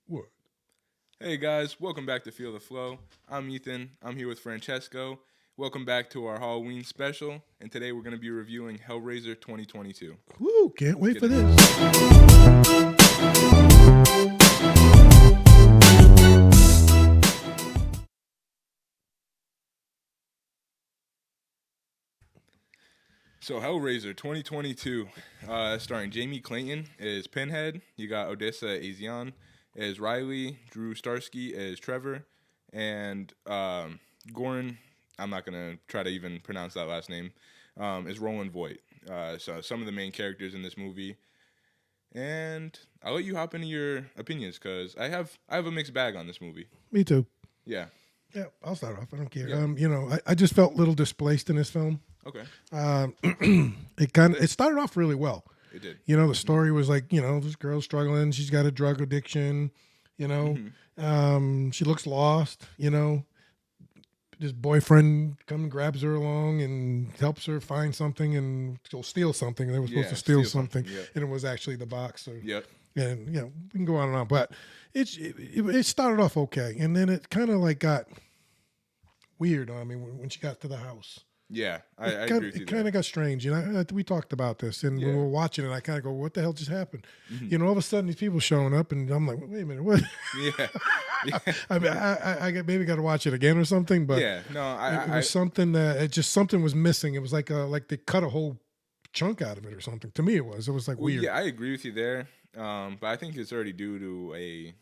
What? Hey guys, welcome back to Feel the Flow. I'm Ethan. I'm here with Francesco. Welcome back to our Halloween special, and today we're going to be reviewing HELLRAISER 2022. Woo! Can't wait for Get this. So HELLRAISER 2022, starring Jamie Clayton as Pinhead. You got Odessa Azion as Riley, Drew Starsky as Trevor, and Goran, I'm not going to try to even pronounce that last name, is Roland Voigt. So some of the main characters in this movie. And I'll let you hop into your opinions because I have a mixed bag on this movie. Me too. Yeah. Yeah, I'll start off. I don't care. Yeah. I just felt a little displaced in this film. Okay. It started off really well. It did. The story was like, this girl's struggling. She's got a drug addiction. She looks lost. This boyfriend comes and grabs her along and helps her find something, and she'll steal something. They were supposed to steal something, Yep. and it was actually the box. Yep. And we can go on and on, but it started off okay, and then it kind of like got weird on me when she got to the house. Yeah, I agree with you. It kind of got strange. We talked about this, and when we were watching it, I kind of go, "What the hell just happened?" All of a sudden, these people showing up, and I'm like, "Wait a minute, what?" Yeah. I mean, I maybe got to watch it again or something, but Yeah, no, it was something that something was missing. It was like they cut a whole chunk out of it or something. To me, it was like weird. Yeah, I agree with you there. But I think it's already due to a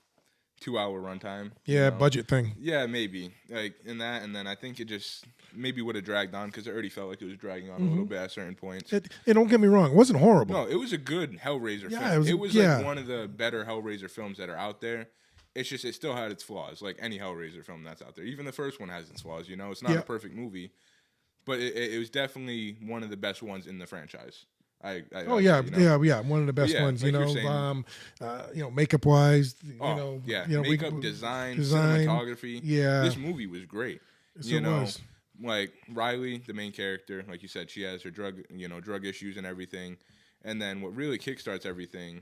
2-hour runtime. Yeah, budget thing. Yeah, maybe like in that, and then I think it just maybe would have dragged on because it already felt like it was dragging on a little bit at certain points. Don't get me wrong, it wasn't horrible. No, it was a good Hellraiser Yeah, film. It was yeah. like one of the better Hellraiser films that are out there. It's just it still had its flaws, like any Hellraiser film that's out there. Even the first one has its flaws. It's not a perfect movie, but it was definitely one of the best ones in the franchise. One of the best ones. Makeup wise. Makeup, design, cinematography. Yeah, this movie was great. It was. Like Riley, the main character, like you said, she has her drug issues and everything. And then what really kickstarts everything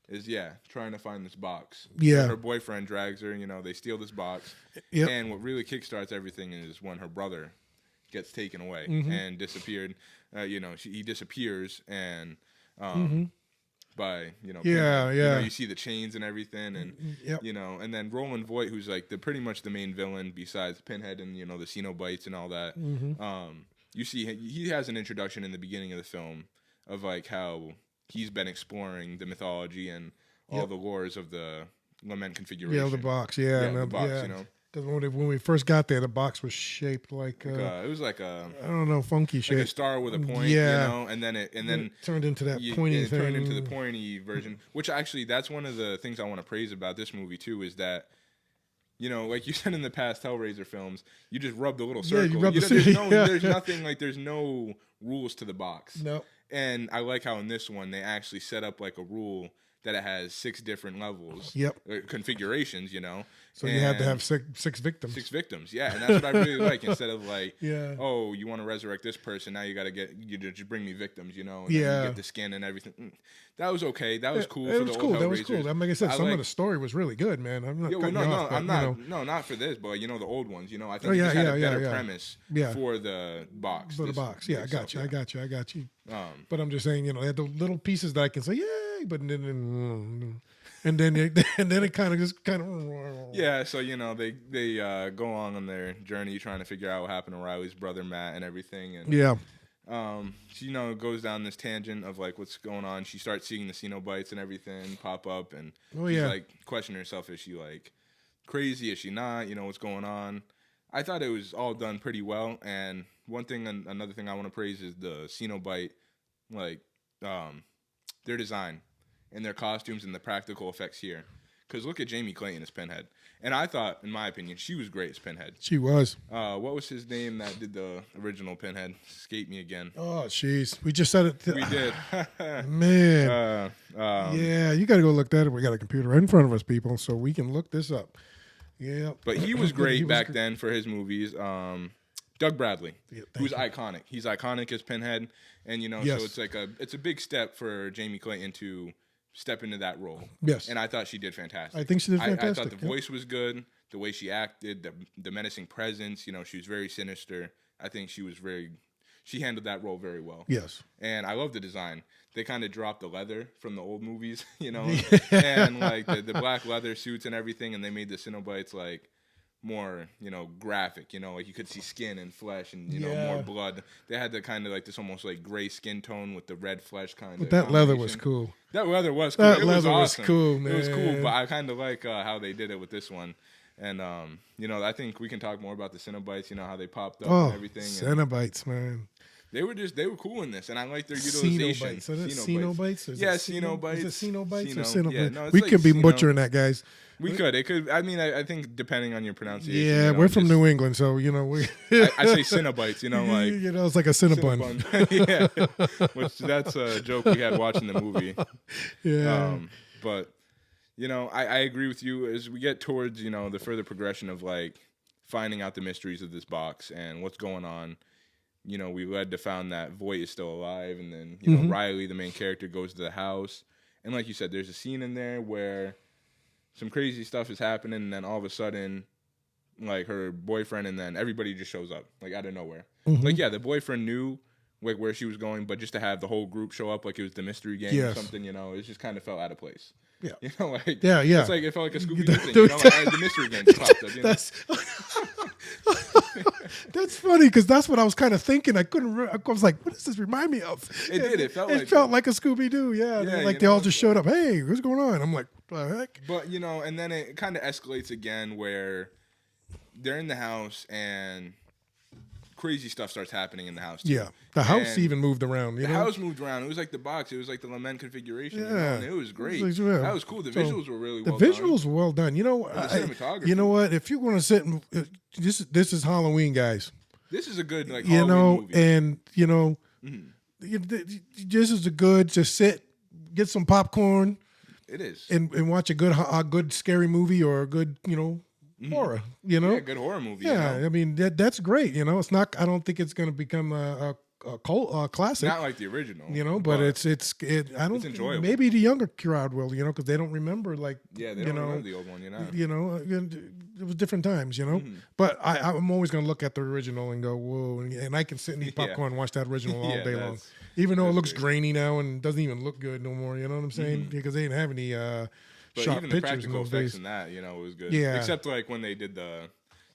is trying to find this box. Yeah, her boyfriend drags her. They steal this box. Yep. And what really kickstarts everything is when her brother gets taken away and disappeared. He disappears and by you see the chains and everything and and then Roland Voigt, who's like pretty much the main villain besides Pinhead and the Cenobites and all that. You see he has an introduction in the beginning of the film of like how he's been exploring the mythology and all the lores of the lament configuration. Yeah, the box. The box. Because when we first got there, the box was shaped like it was like a I don't know, funky shape, like a star with a point. And then it turned into that pointy thing. Turned into the pointy version. Which actually, that's one of the things I want to praise about this movie too, is that like you said in the past Hellraiser films, you just rub the little circle. There's nothing like there's no rules to the box. No. And I like how in this one they actually set up like a rule that it has 6 different levels. Yep. Configurations. So you had to have six victims. 6 victims, yeah, and that's what I really like. Instead of like, you want to resurrect this person, now you got to just bring me victims, and you get the skin and everything. That was okay. That was cool. That was cool. That was cool. Like I said, some of the story was really good, man. I'm not not for this, but the old ones. I think it just had a better premise for the box. For the box, I got you. But I'm just saying, they had the little pieces that I can say, yay, but then it kind of yeah. So they go on their journey trying to figure out what happened to Riley's brother Matt and everything, and she goes down this tangent of like what's going on. She starts seeing the Cenobites and everything pop up, and she's like questioning herself: is she like crazy? Is she not? What's going on? I thought it was all done pretty well. And another thing I want to praise is the Cenobite, like their design and their costumes and the practical effects here. Because look at Jamie Clayton as Pinhead. And I thought, in my opinion, she was great as Pinhead. She was. What was his name that did the original Pinhead? Escape me again. Oh, jeez. We just said it. We did. Man. You got to go look that up. We got a computer right in front of us, people, so we can look this up. Yeah. But he was great back then for his movies. Doug Bradley, who's iconic. He's iconic as Pinhead. And, so it's like it's a big step for Jamie Clayton to step into that role. Yes. And I thought she did fantastic. I think she did fantastic. I thought the voice was good, the way she acted, the menacing presence. You know, she was very sinister. I think she handled that role very well. Yes. And I love the design. They kind of dropped the leather from the old movies, you know, and like the black leather suits and everything, and they made the Cenobites like more, you know, graphic, you know, like you could see skin and flesh and, you know, more blood. They had the kind of like this almost like gray skin tone with the red flesh kind of. That leather was cool. That leather was cool. That leather was cool, man. It was cool, but I kind of like how they did it with this one. And, you know, I think we can talk more about the Cenobites, you know, how they popped up and everything. Cenobites, man. They were cool in this, and I like their utilization. Cenobites. Are Cenobites? Yeah, Cenobites. Is it Cenobites or Cenobites? Yeah, no, we like could be butchering that, guys. We could. It could. I mean, I think depending on your pronunciation. Yeah, we're from New England, so you know we. I say Cenobites. You know, like you know, it's like a Cinnabon. Yeah, which that's a joke we had watching the movie. Yeah. But you know, I agree with you as we get towards the further progression of like finding out the mysteries of this box and what's going on. You know, we led to found that Voight is still alive, and then know Riley, the main character, goes to the house, and like you said, there's a scene in there where some crazy stuff is happening, and then all of a sudden, like her boyfriend, and then everybody just shows up, like out of nowhere. Like the boyfriend knew like where she was going, but just to have the whole group show up, like it was the mystery game or something, it just kind of felt out of place. Yeah, like it's like it felt like a Scooby Doo thing. Like, the mystery game just popped up. That's funny because that's what I was kind of thinking. I was like, "What does this remind me of?" It did. It felt like a Scooby Doo. Yeah, like they all just showed up. Hey, what's going on? I'm like, what the heck? But and then it kind of escalates again where they're in the house and crazy stuff starts happening in the house too. Yeah, the house even moved around. The house moved around. It was like the box. It was like the lament configuration. Yeah, and it was great. That was cool. The visuals were really well done. The visuals were well done. You know, the cinematography. You know what? If you want to sit and this is Halloween, guys. This is a good Halloween movie. And this is a good just sit, get some popcorn. It is. And watch a good scary movie or a good horror, Yeah, good horror movie. Yeah, I mean that's great. It's not. I don't think it's going to become a cult classic. Not like the original. But it's I don't. It's enjoyable. Maybe the younger crowd will, because they don't remember they don't remember the old one. It was different times, But I'm always going to look at the original and go, whoa, and I can sit and eat popcorn and watch that original all day long, even though it looks grainy now and doesn't even look good no more. You know what I'm saying? Because they didn't have any. But sharp even the pictures practical in those effects days. in that, it was good. Yeah. Except like when they did the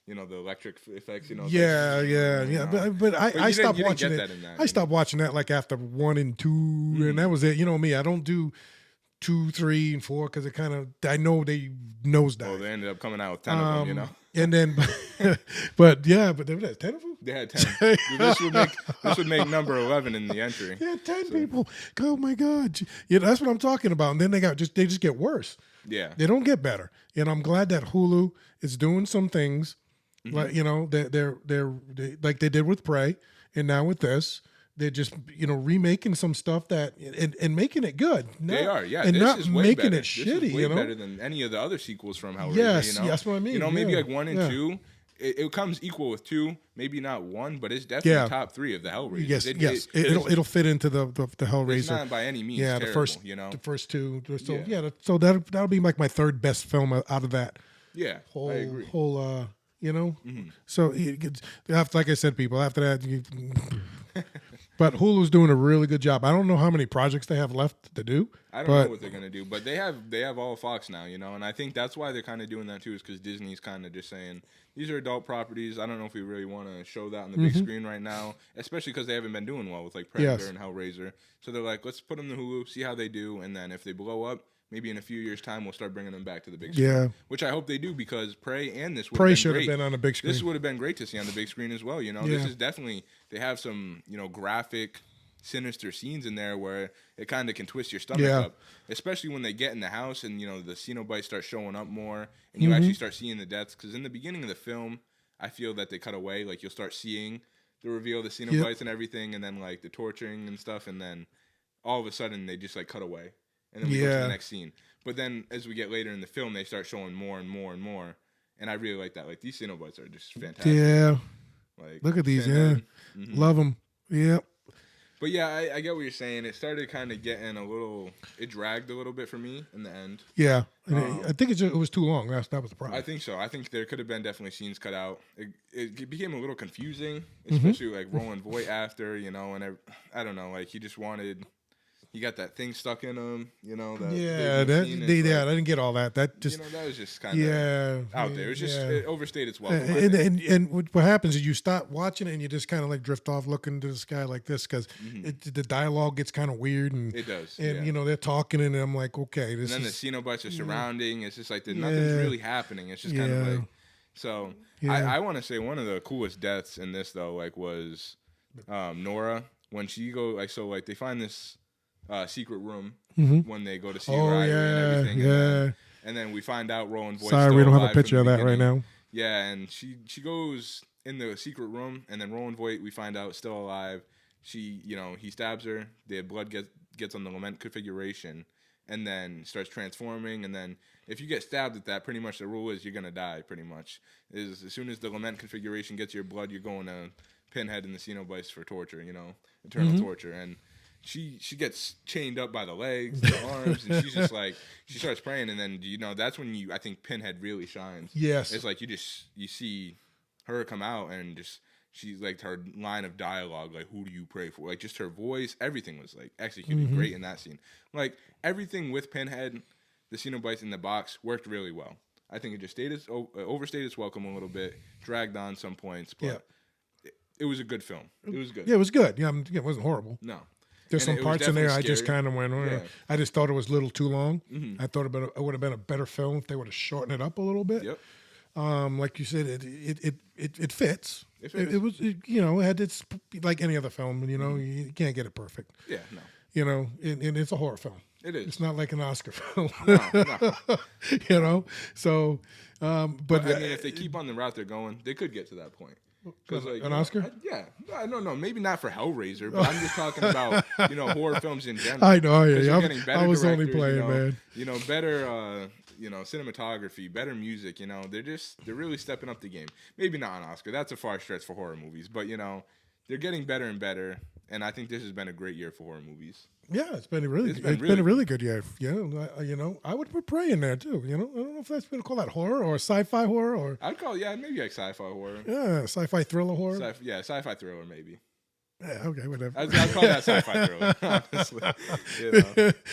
electric effects, Yeah. But I stopped watching it. I stopped watching that like after 1 and 2, and that was it. You know me, I don't do 2, 3, and 4 because I know they nosedive. Well, they ended up coming out with 10 of them, And then, but they had 10 of them. They had 10. this would make number 11 in the entry. Yeah, 10 people. Oh my God! That's what I'm talking about. And then they just get worse. Yeah, they don't get better. And I'm glad that Hulu is doing some things, like they're like they did with Prey, and now with this. They're just, remaking some stuff that and making it good. They are, yeah. And this not is way making better. it shitty, This is way better than any of the other sequels from Hellraiser. Yes, that's what I mean. Maybe like 1 and 2. It comes equal with 2, maybe not 1, but it's definitely top 3 of the Hellraiser. Yes, it'll fit into the Hellraiser. It's not by any means terrible, the first 2. So so that'll be like my third best film out of that. Yeah, I agree. So like I said, people after that. But Hulu's doing a really good job. I don't know how many projects they have left to do. I don't know what they're gonna do, but they have all of Fox now, and I think that's why they're kind of doing that too, is because Disney's kind of just saying these are adult properties. I don't know if we really want to show that on the big screen right now, especially because they haven't been doing well with like Predator and Hellraiser. So they're like, let's put them to Hulu, see how they do, and then if they blow up, maybe in a few years' time we'll start bringing them back to the big screen. Yeah, which I hope they do, because Prey and this should have been on a big screen. This would have been great to see on the big screen as well. This is definitely, they have some graphic, sinister scenes in there where it kind of can twist your stomach up, especially when they get in the house and the Cenobites start showing up more and you actually start seeing the deaths. Because in the beginning of the film, I feel that they cut away. Like you'll start seeing the reveal of the Cenobites and everything, and then like the torturing and stuff, and then all of a sudden they just like cut away, and then we go to the next scene. But then as we get later in the film, they start showing more and more and more, and I really like that. Like these Cenobites are just fantastic. Yeah, like look at these. Love them. Yep. But yeah, I get what you're saying. It started kind of getting it dragged a little bit for me in the end. Yeah, I think it was too long. That was the problem. I think so. I think there could have been definitely scenes cut out. It became a little confusing, especially like Roland Voigt after, and I don't know, like he just wanted. He got that thing stuck in him, I didn't get all that. That just, that was just kind of out there. It was just it overstayed its welcome. And what happens is you stop watching it and you just kind of like drift off looking to the sky like this because the dialogue gets kind of weird and it does. And they're talking and I'm like, okay, this. And then the Cenobites are surrounding. It's just like nothing's really happening. It's just kind of like so. I want to say one of the coolest deaths in this though, like was Nora when she they find this. Secret room when they go to see Riley and everything. And then we find out Roland Voight's Sorry, we don't have a picture of that right now. Yeah, and she goes in the secret room, and then Roland Voight, we find out, still alive. She, he stabs her. The blood gets on the lament configuration, and then starts transforming. And then if you get stabbed at that, pretty much the rule is you're going to die, pretty much. As soon as the lament configuration gets your blood, you're going to Pinhead and the Cenobites for torture, eternal torture. And she gets chained up by the legs, the arms, and she's just like, she starts praying, and then that's when I think Pinhead really shines. Yes, it's like you see her come out, and just she's like her line of dialogue, like who do you pray for? Like just her voice, everything was like executed great in that scene. Like everything with Pinhead, the Cenobites in the box worked really well. I think it just overstayed its welcome a little bit, dragged on some points, but it was a good film. It was good. Yeah, it was good. Yeah, it wasn't horrible. No. There's some parts in there scary. I just kind of went, I just thought it was a little too long. I thought it would have been a better film if they would have shortened it up a little bit. Yep. Like you said, it fits. It had its, like any other film, you can't get it perfect. Yeah, no. And it's a horror film. It is. It's not like an Oscar film. No. So, but I mean, if they keep on the route they're going, they could get to that point. An Oscar? I don't know. Maybe not for Hellraiser, but I'm just talking about horror films in general. I know. I was only playing, man. Better cinematography, better music. They're really stepping up the game. Maybe not an Oscar. That's a far stretch for horror movies, but they're getting better and better. And I think this has been a great year for horror movies. Yeah, it's been a really good year. I would put Prey in there too. I don't know if that's going to call that horror or sci-fi horror or. I'd call maybe like sci-fi horror. Yeah, sci-fi thriller horror. Sci-fi thriller maybe. Yeah, okay, whatever. I'd call that sci-fi thriller. Honestly,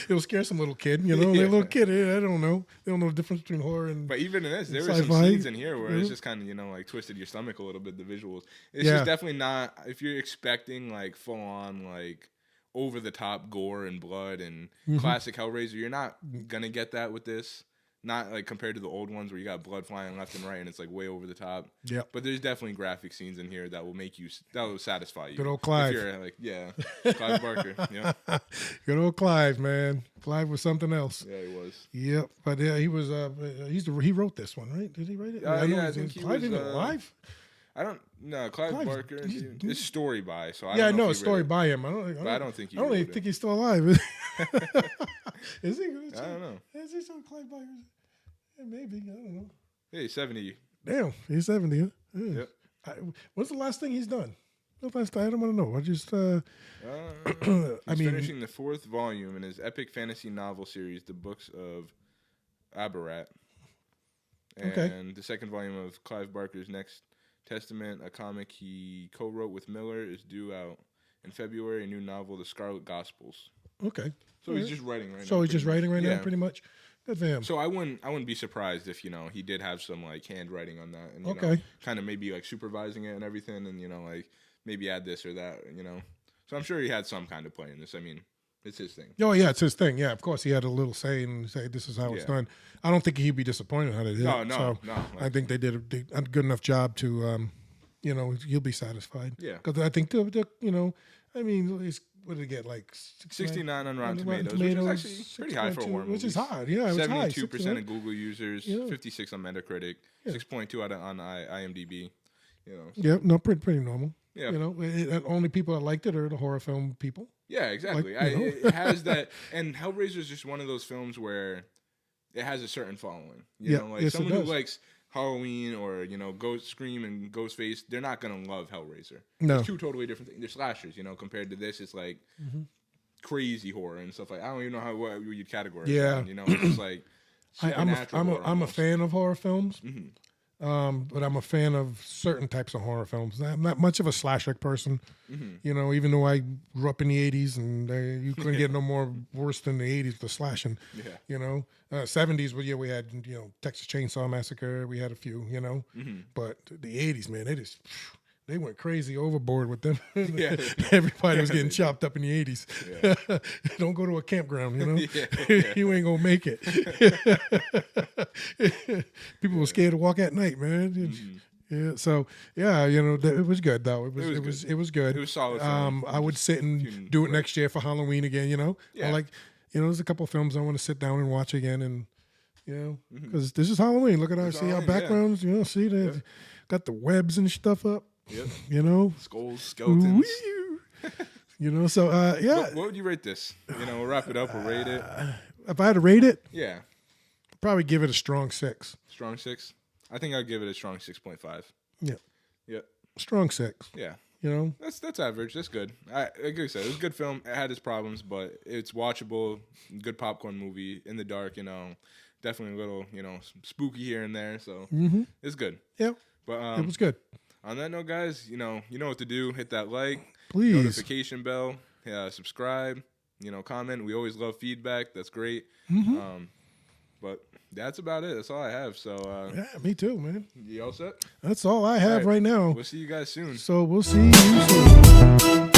it'll scare some little kid. They're a little kid. I don't know. They don't know the difference between horror and. But even in this, there were some scenes in here where it's just kind of like twisted your stomach a little bit. The visuals. It's just definitely not. If you're expecting like full on like over the top gore and blood and classic Hellraiser, you're not gonna get that with this. Not like compared to the old ones where you got blood flying left and right and it's like way over the top. Yeah. But there's definitely graphic scenes in here that will satisfy you. Good old Clive. If you're like, Clive Barker. Yeah. Good old Clive, man. Clive was something else. Yeah, he was. Yep. But he was. He wrote this one, right? Did he write it? I think he Clive was. Alive? I don't know. Clive Barker. It's story by. So I don't know know a story by him. I don't think he's still alive. Is he? I don't know. Is he still Clive Barker? Yeah, maybe. I don't know. Yeah, he's 70. Damn, he's 70. Huh? Yeah. Yep. What's the last thing he's done? I don't want to know. I just. He's finishing the 4th volume in his epic fantasy novel series, The Books of Abarat. And the 2nd volume of Clive Barker's Next Testament, a comic he co-wrote with Miller, is due out in February. A new novel, The Scarlet Gospels. Okay. So he's just writing right now. So he's just writing right now, pretty much. Good for him. So I wouldn't be surprised if he did have some like handwriting on that and kind of maybe like supervising it and everything and like maybe add this or that So I'm sure he had some kind of play in this. I mean, it's his thing. Oh yeah, it's his thing. Yeah, of course he had a little say and say this is how it's done. I don't think he'd be disappointed how they did it. No. I think they did a good enough job to he'll be satisfied. Yeah. Because I think I mean, what did it get, like 69 on Rotten Tomatoes, which is actually pretty high for horror movies. Which is high, yeah. 72% of Google users, 56 on Metacritic, 6.2 on IMDb. Yeah, no, pretty normal. Yeah. Only people that liked it are the horror film people. Yeah, exactly. It has that, and Hellraiser is just one of those films where it has a certain following. Someone who likes Halloween or, you know, Ghost Scream and Ghostface, they're not going to love Hellraiser. No. It's two totally different things. They're slashers, you know, compared to this, it's like crazy horror and stuff like I don't even know what you'd categorize it, you know, it's just like I'm a fan of horror films. But I'm a fan of certain types of horror films. I'm not much of a slasher person, you know. Even though I grew up in the '80s, and you couldn't get no more worse than the '80s with the slashing. You know, '70s. Well, yeah, we had Texas Chainsaw Massacre. We had a few, you know. But the '80s, man, they went crazy overboard with them. Everybody was getting chopped up in the '80s. Don't go to a campground, you know. You ain't gonna make it. People were scared to walk at night, man. Yeah, so you know, it was good though. It was good. It was solid. I would sit and do it next year for Halloween again. You know, I like, you know, there's a couple of films I want to sit down and watch again, and you know, because this is Halloween. Look at our backgrounds. You know, see they got the webs and stuff up. You know, skulls, skeletons. You know, so What would you rate this? You know, we'll wrap it up. We'll rate it. If I had to rate it, I'd probably give it a strong 6. Strong 6. I think I'd give it a strong 6.5. Yeah. Strong 6. Yeah. You know, that's average. That's good. Like I said, it was a good film. It had its problems, but it's watchable. Good popcorn movie in the dark. You know, definitely a little, you know, spooky here and there. So it's good. Yeah. But it was good. On that note, guys, you know what to do. Hit that like, please, notification bell, subscribe, you know, comment. We always love feedback. That's great. But that's about it. That's all I have. So yeah, me too, man. You all set? That's all I have right now. We'll see you guys soon. So we'll see you soon.